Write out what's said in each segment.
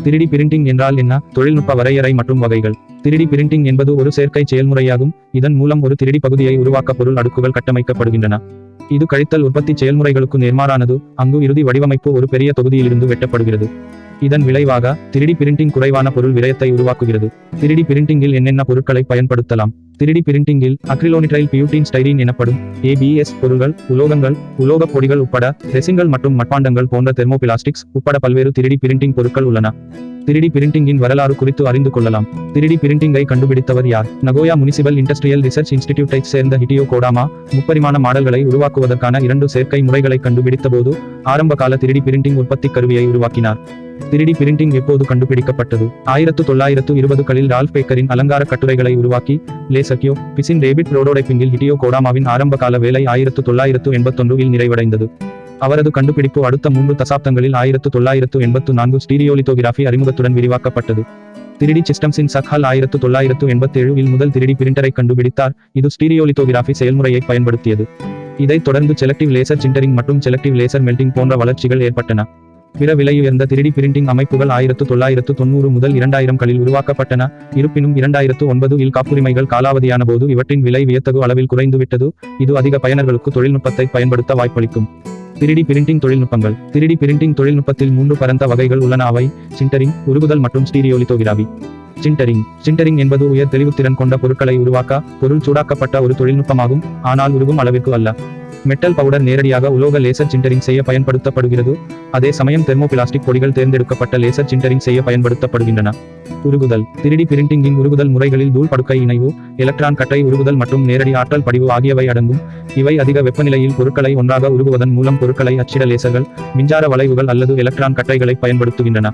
3D printing என்றால் என்ன? தொழில்நுட்ப வரையறை மற்றும் வகைகள். 3D பிரிண்டிங் என்பது ஒரு சேர்க்கை செயல்முறையாகும். இதன் மூலம் ஒரு 3D பகுதியை உருவாக்க பொருள் அடுக்குகள் கட்டமைக்கப்படுகின்றன. இது கழித்தல் உற்பத்தி செயல்முறைகளுக்கு நேர்மாறானது, அங்கு இறுதி வடிவமைப்பு ஒரு பெரிய தொகுதியிலிருந்து வெட்டப்படுகிறது. இதன் விளைவாக 3D பிரிண்டிங் குறைவான பொருள் விரயத்தை உருவாக்குகிறது. 3D பிரிண்டிங்கில் என்னென்ன பொருட்களை பயன்படுத்தலாம்? 3D பிரிண்டிங்கில் அக்ரிலோனிட்ரைல் பியூட்டின் ஸ்டைரீன் எனப்படும் ABS பொருள்கள், உலோகங்கள், உலோகப் பொடிகள் உட்பட ரெசின்கள் மற்றும் மட்பாண்டங்கள் போன்ற தெர்மோபிளாஸ்டிக்ஸ் உட்பட பல்வேறு 3D பிரிண்டிங் பொருட்கள் உள்ளன. 3D பிரிண்டிங்கின் வரலாறு குறித்து அறிந்து கொள்ளலாம். 3D பிரிண்டிங்கை கண்டுபிடித்தவர் யார்? நகோயா முனிசிபல் இண்டஸ்ட்ரியல் ரிசர்ச் இன்ஸ்டிடியூட்டைச் சேர்ந்த ஹிடியோ கோடாமா, முப்பரிமாண மாடல்களை உருவாக்குவதற்கான 2 சேர்க்கை முறைகளை கண்டுபிடித்தபோது ஆரம்பகால 3D பிரிண்டிங் உற்பத்தி கருவியை உருவாக்கினார். 3D பிரிண்டிங் எப்போது கண்டுபிடிக்கப்பட்டது? 1920களில் ரால்ஃப் பேக்கரின் அலங்கார கட்டுரைகளை உருவாக்கி லேசக்யோ பிசின் ரேபிட் புரோடோடைப்பிங்கில் ஹிடியோ கோடாமாவின் ஆரம்பகால வேலை 1981இல் நிறைவடைந்தது. அவரது கண்டுபிடிப்பு அடுத்த 3 தசாப்தங்களில் 1984 ஸ்டீரியோலித்தோகிராஃபி அறிமுகத்துடன் விரிவாக்கப்பட்டது. 3D சிஸ்டம்ஸின் சக்ஹால் 1987இல் முதல் 3D பிரிண்டரை கண்டுபிடித்தார், இது ஸ்டீரியோலித்தோகிராஃபி செயல்முறையை பயன்படுத்தியது. இதைத் தொடர்ந்து செலக்டிவ் லேசர் சிண்டரிங் மற்றும் செலக்டிவ் லேசர் மெல்டிங் போன்ற வளர்ச்சிகள் ஏற்பட்டன. பிற விலையுயர்ந்த 3D பிரிண்டிங் அமைப்புகள் 1990 முதல் 2000களில் உருவாக்கப்பட்டன. இருப்பினும் 2009இல் காப்புரிமைகள் காலாவதியான போது இவற்றின் விலை வியத்தகு அளவில் குறைந்துவிட்டது. இது அதிக பயனர்களுக்கு தொழில்நுட்பத்தை பயன்படுத்த வாய்ப்பளிக்கும். 3D பிரிண்டிங் தொழில்நுட்பங்கள். 3D பிரிண்டிங் தொழில்நுட்பத்தில் 3 பரந்த வகைகள் உள்ளன. அவை சிண்டரிங், உருகுதல் மற்றும் ஸ்டீரியோலித்தோகிராஃபி. சிண்டரிங் என்பது உயர் தெளிவுத்திறன் கொண்ட பொருட்களை உருவாக்க பொருள் சூடாக்கப்பட்ட ஒரு தொழில்நுட்பமாகும், ஆனால் உருகும் அளவிற்கு அல்ல. மெட்டல் பவுடர் நேரடியாக உலோக லேசர் சிண்டரிங் செய்ய பயன்படுத்தப்படுகிறது. அதே சமயம் தெர்மோபிளாஸ்டிக் பொடிகள் தேர்ந்தெடுக்கப்பட்ட லேசர் சிண்டரிங் செய்ய பயன்படுத்தப்படுகின்றன. உருகுதல். 3D பிரிண்டிங்கின் உருகுதல் முறைகளில் தூள் படுக்கை இணைவு, எலக்ட்ரான் கற்றை உருகுதல் மற்றும் நேரடி ஆற்றல் படிவு ஆகியவை அடங்கும். இவை அதிக வெப்பநிலையில் பொருட்களை ஒன்றாக உருகுவதன் மூலம் பொருட்களை அச்சிட லேசர்கள், மின்சார வளைவுகள் அல்லது எலக்ட்ரான் கற்றைகளை பயன்படுத்துகின்றன.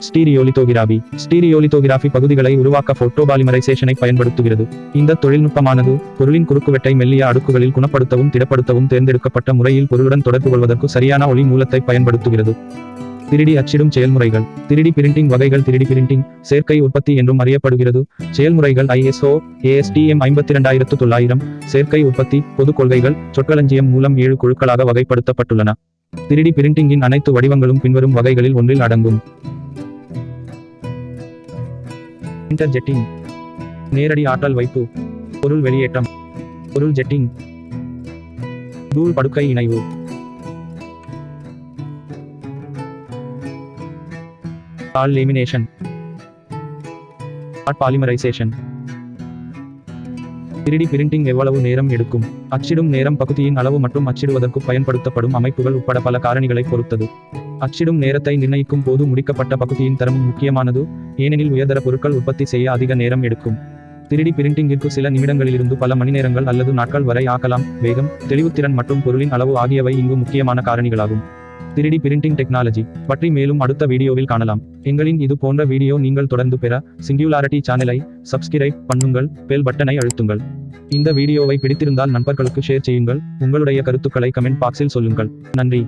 ஸ்டீரியோலித்தோகிராஃபி பகுதிகளை உருவாக்க போட்டோபாலிமரைசேஷனை பயன்படுத்துகிறது. இந்த தொழில்நுட்பமானது பொருளின் குறுக்குவெட்டை மெல்லிய அடுக்குகளில் குணப்படுத்தவும் திடப்படுத்தவும் தேர்ந்தெடுக்கப்பட்ட முறையில் பொருளுடன் தொடர்பு கொள்வதற்கு சரியான ஒளி மூலத்தை பயன்படுத்துகிறது. 3D அச்சிடும் செயல்முறைகள். 3D பிரிண்டிங் வகைகள். 3D பிரிண்டிங் சேர்க்கை உற்பத்தி என்றும் அறியப்படுகிறது. செயல்முறைகள் ISO ASTM 52900 சேர்க்கை உற்பத்தி பொது கொள்கைகள் சொற்களஞ்சியம் மூலம் 7 குழுக்களாக வகைப்படுத்தப்பட்டுள்ளன. 3D பிரிண்டிங்கின் அனைத்து வடிவங்களும் பின்வரும் வகைகளில் ஒன்றில் அடங்கும். இன்டர்ஜெட்டிங், நேரடி ஆற்றல் வைப்பு, பொருள் வெளியேற்றம், பொருள் ஜெட்டிங், தூள் படுக்கை இணைவு. Lamination, polymerisation. 3D பிரிண்டிங் எவ்வளவு நேரம் எடுக்கும்? அச்சிடும் நேரம் பகுதியின் அளவு மற்றும் அச்சிடுவதற்கு பயன்படுத்தப்படும் அமைப்புகள் உட்பட பல காரணிகளை பொறுத்தது. அச்சிடும் நேரத்தை நிர்ணயிக்கும் போது முடிக்கப்பட்ட பகுதியின் தரமும் முக்கியமானது, ஏனெனில் உயர்தர பொருட்கள் உற்பத்தி செய்ய அதிக நேரம் எடுக்கும். 3D பிரிண்டிங்கிற்கு சில நிமிடங்களிலிருந்து பல மணிநேரங்கள் அல்லது நாட்கள் வரை ஆக்கலாம். வேகம், தெளிவுத்திறன் மற்றும் பொருளின் அளவு ஆகியவை இங்கு முக்கியமான காரணிகளாகும். 3D பிரிண்டிங் டெக்னாலஜி பற்றி மேலும் அடுத்த வீடியோவில் காணலாம். எங்களின் இது போன்ற வீடியோ நீங்கள் தொடர்ந்து பெற சிங்குலாரிட்டி சேனலை சப்ஸ்கிரைப் பண்ணுங்கள், பெல் பட்டனை அழுத்துங்கள். இந்த வீடியோவை பிடித்திருந்தால் நண்பர்களுக்கு ஷேர் செய்யுங்கள். உங்களுடைய கருத்துக்களை கமெண்ட் பாக்ஸில் சொல்லுங்கள். நன்றி.